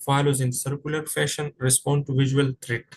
follows in circular fashion, respond to visual threat।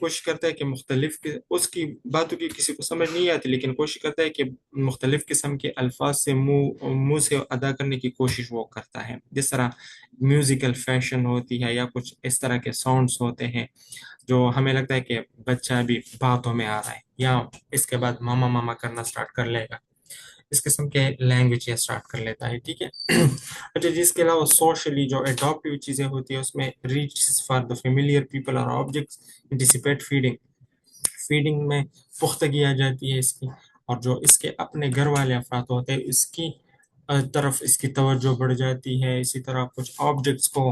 کوشش کرتا ہے کہ اس کی باتوں کی کسی کو سمجھ نہیں آتی، لیکن کوشش کرتا ہے کہ مختلف قسم کے الفاظ سے منہ سے ادا کرنے کی کوشش وہ کرتا ہے، جس طرح میوزیکل فیشن ہوتی ہے یا کچھ اس طرح کے ساؤنڈز ہوتے ہیں جو ہمیں لگتا ہے کہ بچہ ابھی باتوں میں آ رہا ہے یا اس کے بعد ماما ماما کرنا سٹارٹ کر لے گا، اس قسم کے لینگویج یہ اسٹارٹ کر لیتا ہے، ٹھیک ہے۔ اچھا جی، اس کے علاوہ سوشلی جو اڈاپٹیو چیزیں ہوتی ہیں اس میں reach for the familiar people اور آبجیکٹس، انٹیسپیٹ فیڈنگ، فیڈنگ میں پختگی آ جاتی ہے اس کی، اور جو اس کے اپنے گھر والے افراد ہوتے ہیں اس کی طرف اس کی توجہ بڑھ جاتی ہے، اسی طرح کچھ آبجیکٹس کو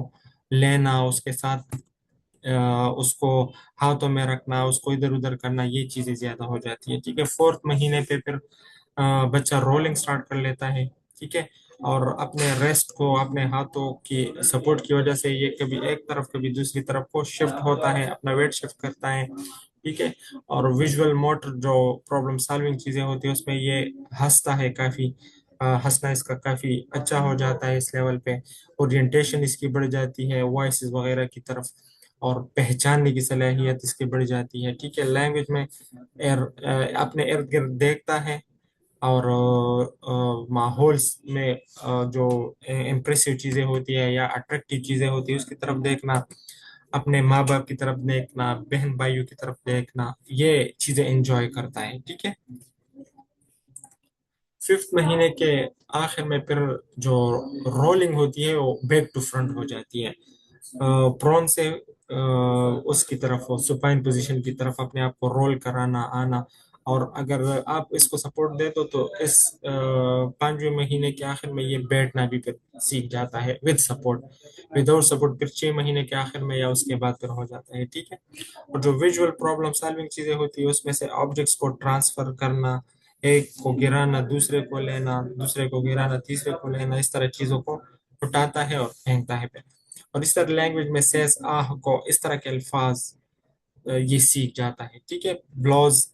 لینا، اس کے ساتھ اس کو ہاتھوں میں رکھنا، اس کو ادھر ادھر کرنا، یہ چیزیں زیادہ ہو جاتی ہیں، ٹھیک ہے۔ فورتھ مہینے پہ پھر بچہ رولنگ سٹارٹ کر لیتا ہے، ٹھیک ہے، اور اپنے ریسٹ کو اپنے ہاتھوں کی سپورٹ کی وجہ سے یہ کبھی ایک طرف کبھی دوسری طرف کو شفٹ ہوتا ہے، اپنا ویٹ شفٹ کرتا ہے، ٹھیک ہے۔ اور ویژول موٹر جو پرابلم سالونگ چیزیں ہوتی ہیں اس میں یہ ہنستا ہے کافی، ہنسنا اس کا کافی اچھا ہو جاتا ہے اس لیول پہ، اورینٹیشن اس کی بڑھ جاتی ہے وائسز وغیرہ کی طرف، اور پہچاننے کی صلاحیت اس کی بڑھ جاتی ہے، ٹھیک ہے۔ لینگویج میں اپنے ارد گرد دیکھتا ہے، اور ماحول میں جو امپریسو چیزیں ہوتی ہے یا اٹریکٹیو چیزیں ہوتی ہیں اس کی طرف دیکھنا، اپنے ماں باپ کی طرف دیکھنا، بہن بھائیوں کی طرف دیکھنا، یہ چیزیں انجوائے کرتا ہے، ٹھیک ہے۔ ففتھ مہینے کے آخر میں پھر جو رولنگ ہوتی ہے وہ بیک ٹو فرنٹ ہو جاتی ہے، پرون سے اس کی طرف سپائن پوزیشن کی طرف اپنے آپ کو رول کرانا آنا، اور اگر آپ اس کو سپورٹ دے تو اس پانچویں مہینے کے آخر میں یہ بیٹھنا بھی پھر سیکھ جاتا ہے ود سپورٹ، وداؤٹ سپورٹ پھر 6 مہینے کے آخر میں یا اس کے بعد پھر ہو جاتا ہے، ٹھیک ہے۔ اور جو ویژول پرابلم سالونگ چیزیں ہوتی ہیں اس میں سے آبجیکٹس کو ٹرانسفر کرنا، ایک کو گرانا دوسرے کو لینا، دوسرے کو گرانا تیسرے کو لینا، اس طرح چیزوں کو اٹھاتا ہے اور پھینکتا ہے پھر، اور اس طرح لینگویج میں سیس آہ کو اس طرح کے الفاظ یہ سیکھ جاتا ہے، ٹھیک ہے۔ بلوز،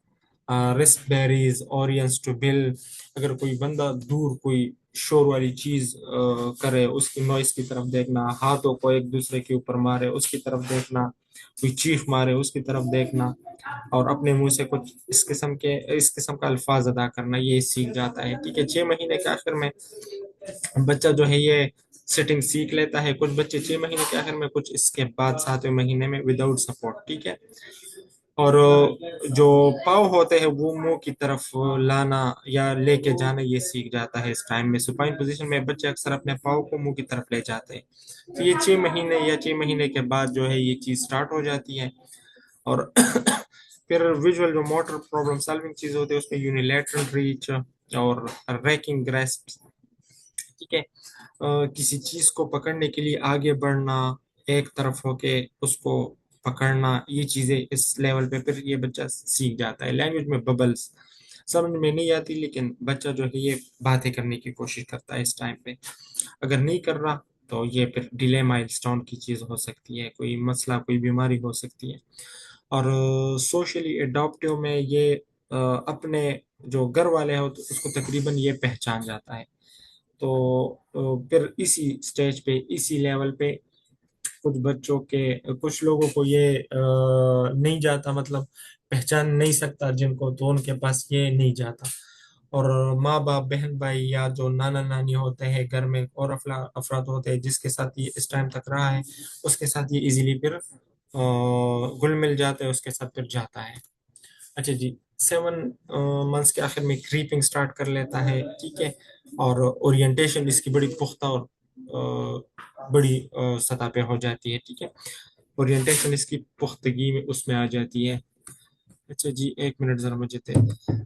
رسک بیریز، اورینس ٹو بل، اگر کوئی بندہ دور کوئی شور والی چیز کرے اس کی نوائز کی طرف دیکھنا، ہاتھوں کو ایک دوسرے کے اوپر مارے اس کی طرف دیکھنا، کوئی چیخ مارے اس کی طرف دیکھنا، اور اپنے منہ سے کچھ اس قسم کا الفاظ ادا کرنا، یہ سیکھ جاتا ہے، ٹھیک ہے۔ 6 مہینے کے آخر میں بچہ جو ہے یہ سیٹنگ سیکھ لیتا ہے، کچھ بچے 6 مہینے کے آخر میں، کچھ اس کے بعد 7ویں مہینے میں وداؤٹ سپورٹ، ٹھیک ہے۔ اور جو پاؤں ہوتے ہیں وہ منہ کی طرف لانا یا لے کے جانا یہ سیکھ جاتا ہے اس ٹائم میں، سپائن پوزیشن میں بچے اکثر اپنے پاؤں کو منہ کی طرف لے جاتے ہیں، تو یہ 6 مہینے یا 6 مہینے کے بعد جو ہے یہ چیز سٹارٹ ہو جاتی ہے۔ اور پھر ویژول جو موٹر پرابلم سالونگ چیز ہوتی ہے اس میں یونیلیٹرل ریچ اور ریکنگ گریسپ، ٹھیک ہے، کسی چیز کو پکڑنے کے لیے آگے بڑھنا، ایک طرف ہو کے اس کو پکڑنا، یہ چیزیں اس لیول پہ پھر یہ بچہ سیکھ جاتا ہے۔ لینگویج میں ببلز سمجھ میں نہیں آتی، لیکن بچہ جو ہے یہ باتیں کرنے کی کوشش کرتا ہے اس ٹائم پہ، اگر نہیں کر رہا تو یہ پھر ڈیلے مائل سٹون کی چیز ہو سکتی ہے، کوئی مسئلہ کوئی بیماری ہو سکتی ہے۔ اور سوشلی اڈاپٹیو میں یہ اپنے جو گھر والے ہوتے اس کو تقریباً یہ پہچان جاتا ہے، تو پھر اسی سٹیج پہ اسی لیول پہ کچھ بچوں کے کچھ لوگوں کو یہ نہیں جاتا، مطلب پہچان نہیں سکتا جن کو، تو ان کے پاس یہ نہیں جاتا، اور ماں باپ بہن بھائی یا جو نانا نانی ہوتے ہیں گھر میں اور افراد ہوتے ہیں جس کے ساتھ یہ اس ٹائم تک رہا ہے اس کے ساتھ یہ ایزیلی پھر گل مل جاتا ہے، اس کے ساتھ پھر جاتا ہے۔ اچھا جی، 7 منتھس کے آخر میں کریپنگ سٹارٹ کر لیتا ہے، ٹھیک ہے، اور اورینٹیشن اس کی بڑی پختہ اور بڑی سطح پہ ہو جاتی ہے، ٹھیک ہے، اورینٹیشن اس کی پختگی میں اس میں آ جاتی ہے۔ اچھا جی، 1 منٹ ذرا مجھے دے دیں۔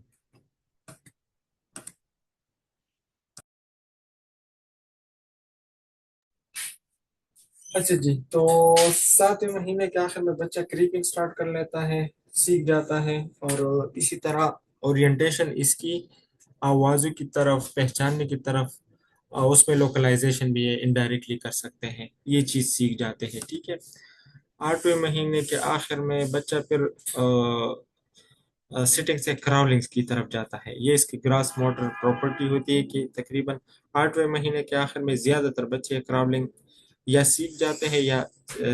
اچھا جی، تو 7ویں مہینے کے آخر میں بچہ کریپنگ سٹارٹ کر لیتا ہے، سیکھ جاتا ہے، اور اسی طرح اورینٹیشن اس کی آوازوں کی طرف، پہچاننے کی طرف، اس میں لوکلائزیشن بھی انڈائریکٹلی کر سکتے ہیں، یہ چیز سیکھ جاتے ہیں، ٹھیک ہے۔ 8ویں مہینے کے آخر میں بچہ پھر سٹنگ سے کراولنگز کی طرف جاتا ہے، یہ اس کی گراس موٹر پراپرٹی ہوتی ہے کہ تقریباً 8ویں مہینے کے آخر میں زیادہ تر بچے کراولنگ یا سیکھ جاتے ہیں یا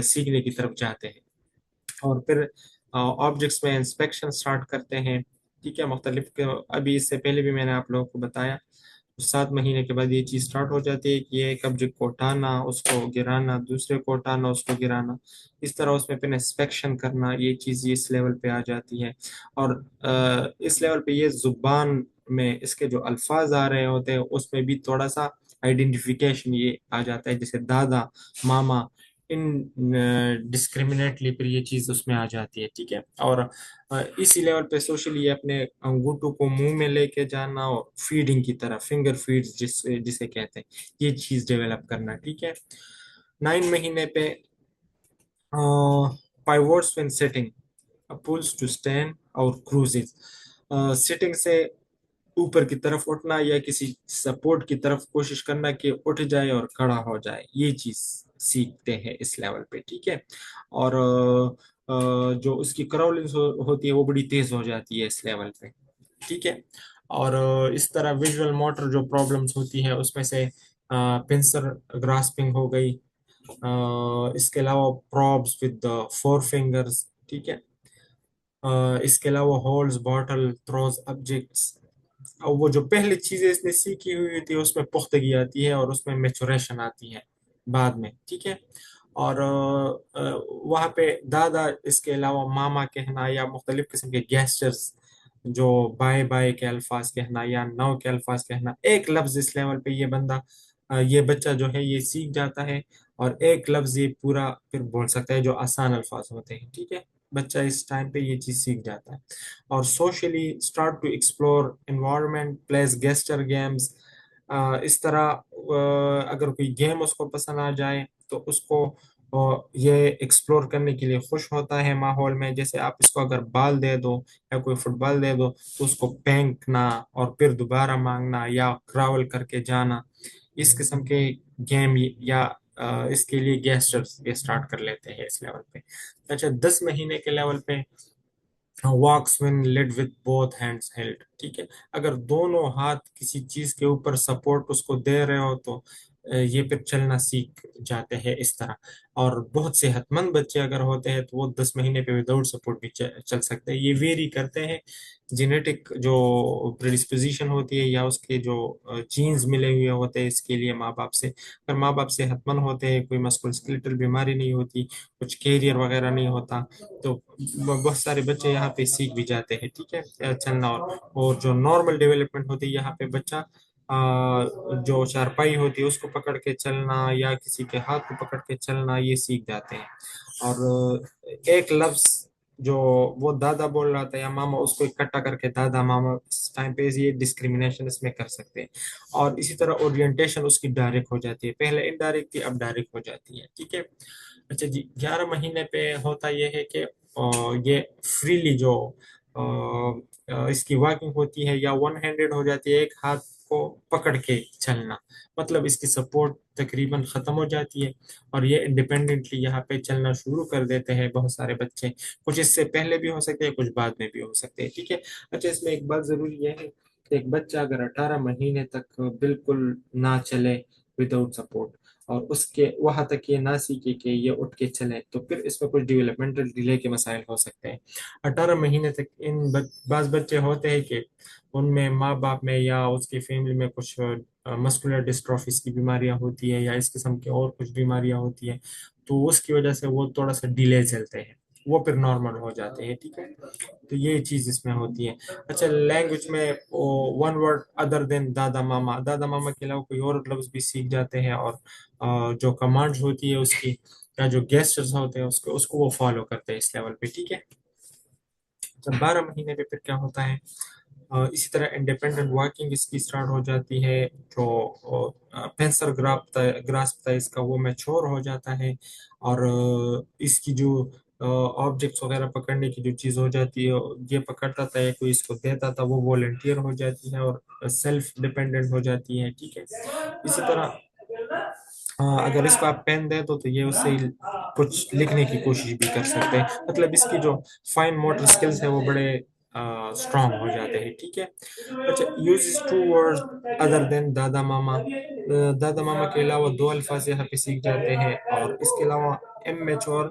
سیکھنے کی طرف جاتے ہیں، اور پھر آبجیکٹس میں انسپیکشن سٹارٹ کرتے ہیں، ٹھیک ہے، مختلف ابھی اس سے پہلے بھی میں نے آپ لوگوں کو بتایا، 7 مہینے کے بعد یہ چیز سٹارٹ ہو جاتی ہے کہ یہ ایک آبجیکٹ کو اٹھانا، اس کو گرانا، دوسرے کو اٹھانا، اس کو گرانا، اس طرح اس میں پھر انسپیکشن کرنا، یہ چیز اس لیول پہ آ جاتی ہے۔ اور اس لیول پہ یہ زبان میں اس کے جو الفاظ آ رہے ہوتے ہیں اس میں بھی تھوڑا سا آئیڈینٹیفیکیشن یہ آ جاتا ہے، جیسے دادا، ماما، ان ڈسکریمنیٹلی پھر یہ چیز اس میں آ جاتی ہے، ٹھیک ہے۔ اور اسی لیول پہ سوشلی اپنے انگوٹھوں کو منہ میں لے کے جانا اور فیڈنگ کی طرح فنگر فیڈز جسے کہتے ہیں، یہ چیز ڈیولپ کرنا، ٹھیک ہے۔ 9 مہینے پہ pivots when sitting, pulls to stand اور کروزز، سٹنگ سے اوپر کی طرف اٹھنا یا کسی سپورٹ کی طرف کوشش کرنا کہ اٹھ جائے اور کھڑا ہو جائے، یہ چیز سیکھتے ہیں اس لیول پہ، ٹھیک ہے۔ اور جو اس کی کراولنگ ہوتی ہے وہ بڑی تیز ہو جاتی ہے اس لیول پہ، ٹھیک ہے۔ اور اس طرح ویژول موٹر جو پرابلمس ہوتی ہے اس میں سے پنسر گراسپنگ ہو گئی، اس کے علاوہ پرابس ود 4 فنگرز، ٹھیک ہے۔ اس کے علاوہ ہولز، باٹل تھروز آبجیکٹس، اور وہ جو پہلے چیزیں اس نے سیکھی ہوئی تھی اس میں پختگی آتی ہے اور اس میں میچوریشن آتی ہے بعد میں، ٹھیک ہے۔ اور وہاں پہ دادا، اس کے علاوہ ماما کہنا یا مختلف قسم کے گیسچرز، جو بائے بائے کے الفاظ کہنا یا نو کے الفاظ کہنا، ایک لفظ اس لیول پہ یہ بندہ یہ بچہ جو ہے یہ سیکھ جاتا ہے، اور ایک لفظ یہ پورا پھر بول سکتا ہے جو آسان الفاظ ہوتے ہیں، ٹھیک ہے۔ بچہ اس ٹائم پہ یہ چیز سیکھ جاتا ہے۔ اور socially start to explore environment, plays gesture games, اس طرح اگر کوئی گیم اس کو پسند آ جائے تو اس کو یہ ایکسپلور کرنے کے لیے خوش ہوتا ہے ماحول میں، جیسے آپ اس کو اگر بال دے دو یا کوئی فٹ بال دے دو تو اس کو پھینکنا اور پھر دوبارہ مانگنا یا کراول کر کے جانا، اس قسم کے گیم یا اس کے لیے گیسٹرز یہ اسٹارٹ کر لیتے ہیں اس لیول پہ۔ اچھا، 10 مہینے کے لیول پہ walks when lead with both hands held, ٹھیک ہے، اگر دونوں ہاتھ کسی چیز کے اوپر سپورٹ اس کو دے رہے ہو تو یہ پھر چلنا سیکھ جاتے ہیں اس طرح۔ اور بہت صحت مند بچے اگر ہوتے ہیں تو وہ 10 مہینے پہ وداؤٹ سپورٹ بھی چل سکتے ہیں، یہ ویری کرتے ہیں، جینیٹک جو پریڈسپوزیشن ہوتی ہے یا اس کے جو جینز ملے ہوئے ہوتے ہیں اس کے لیے ماں باپ سے، اگر ماں باپ صحت مند ہوتے ہیں، کوئی مسکولوسکیلیٹل بیماری نہیں ہوتی، کچھ کیریئر وغیرہ نہیں ہوتا، تو بہت سارے بچے یہاں پہ سیکھ بھی جاتے ہیں، ٹھیک ہے، چلنا۔ اور جو نارمل ڈیولپمنٹ ہوتی ہے یہاں پہ بچہ جو چارپائی ہوتی ہے اس کو پکڑ کے چلنا یا کسی کے ہاتھ کو پکڑ کے چلنا، یہ سیکھ جاتے ہیں۔ اور ایک لفظ جو وہ دادا بول رہا تھا یا ماما، اس کو اکٹھا کر کے دادا ماما، اس ٹائم پہ یہ ڈسکریمنیشن اس میں کر سکتے ہیں۔ اور اسی طرح اورینٹیشن اس کی ڈائریکٹ ہو جاتی ہے، پہلے انڈائریکٹ تھی اب ڈائریکٹ ہو جاتی ہے، ٹھیک ہے۔ اچھا جی، 11 مہینے پہ ہوتا یہ ہے کہ یہ فریلی جو اس کی واکنگ ہوتی ہے یا 1 ہینڈڈ ہو جاتی ہے، ایک ہاتھ کو پکڑ کے چلنا، مطلب اس کی سپورٹ تقریباً ختم ہو جاتی ہے اور یہ انڈیپینڈنٹلی یہاں پہ چلنا شروع کر دیتے ہیں بہت سارے بچے، کچھ اس سے پہلے بھی ہو سکتے ہیں، کچھ بعد میں بھی ہو سکتے ہیں، ٹھیک ہے۔ اچھا، اس میں ایک بات ضروری یہ ہے کہ ایک بچہ اگر 18 مہینے تک بالکل نہ چلے وداؤٹ سپورٹ اور اس کے وہاں تک یہ نہ سیکھے کہ یہ اٹھ کے چلے، تو پھر اس میں کچھ ڈیولپمنٹل ڈیلے کے مسائل ہو سکتے ہیں۔ 18 مہینے تک بعض بچے ہوتے ہیں کہ ان میں ماں باپ میں یا اس کی فیملی میں کچھ مسکولر ڈسٹروفیز کی بیماریاں ہوتی ہے یا اس قسم کی اور کچھ بیماریاں ہوتی ہیں، تو اس کی وجہ سے وہ تھوڑا سا ڈیلے چلتے ہیں، وہ پھر نارمل ہو جاتے ہیں، ٹھیک ہے۔ تو یہ چیز اس میں ہوتی ہے۔ اچھا، لینگویج میں 1 ورڈ ادر دین دادا ماما، دادا ماما کے علاوہ کوئی اور لفظ بھی سیکھ جاتے ہیں، اور جو کمانڈز ہوتی ہے اس کی یا جو گیسٹرز ہوتے ہیں اس کو وہ فالو کرتے ہیں اس لیول پہ، ٹھیک ہے۔ جب 12 مہینے پہ پھر کیا ہوتا ہے، اسی طرح انڈیپینڈنٹ واکنگ اس کی سٹارٹ ہو جاتی ہے، جو پینسر گراسپ تھا اس کا وہ میچور ہو جاتا ہے، اور اس کی جو آبجیکٹس وغیرہ پکڑنے کی جو چیز ہو جاتی ہے، یہ پکڑتا تھا یا کوئی اس کو دیتا تھا، وہ والنٹیئر ہو جاتی ہے اور سیلف ڈیپینڈنٹ ہو جاتی ہے، ٹھیک ہے۔ اسی طرح اگر اس کو آپ پین دے دو تو یہ اس سے کچھ لکھنے کی کوشش بھی کر سکتے ہیں، مطلب اس کی جو فائن موٹر سکلز ہے وہ بڑے اسٹرانگ ہو جاتے ہیں، ٹھیک ہے۔ اچھا، یوزز 2 ورڈ ادر دین دادا ماما، دادا ماما کے علاوہ 2 الفاظ یہاں پہ سیکھ جاتے ہیں، اور اس کے علاوہ امیچور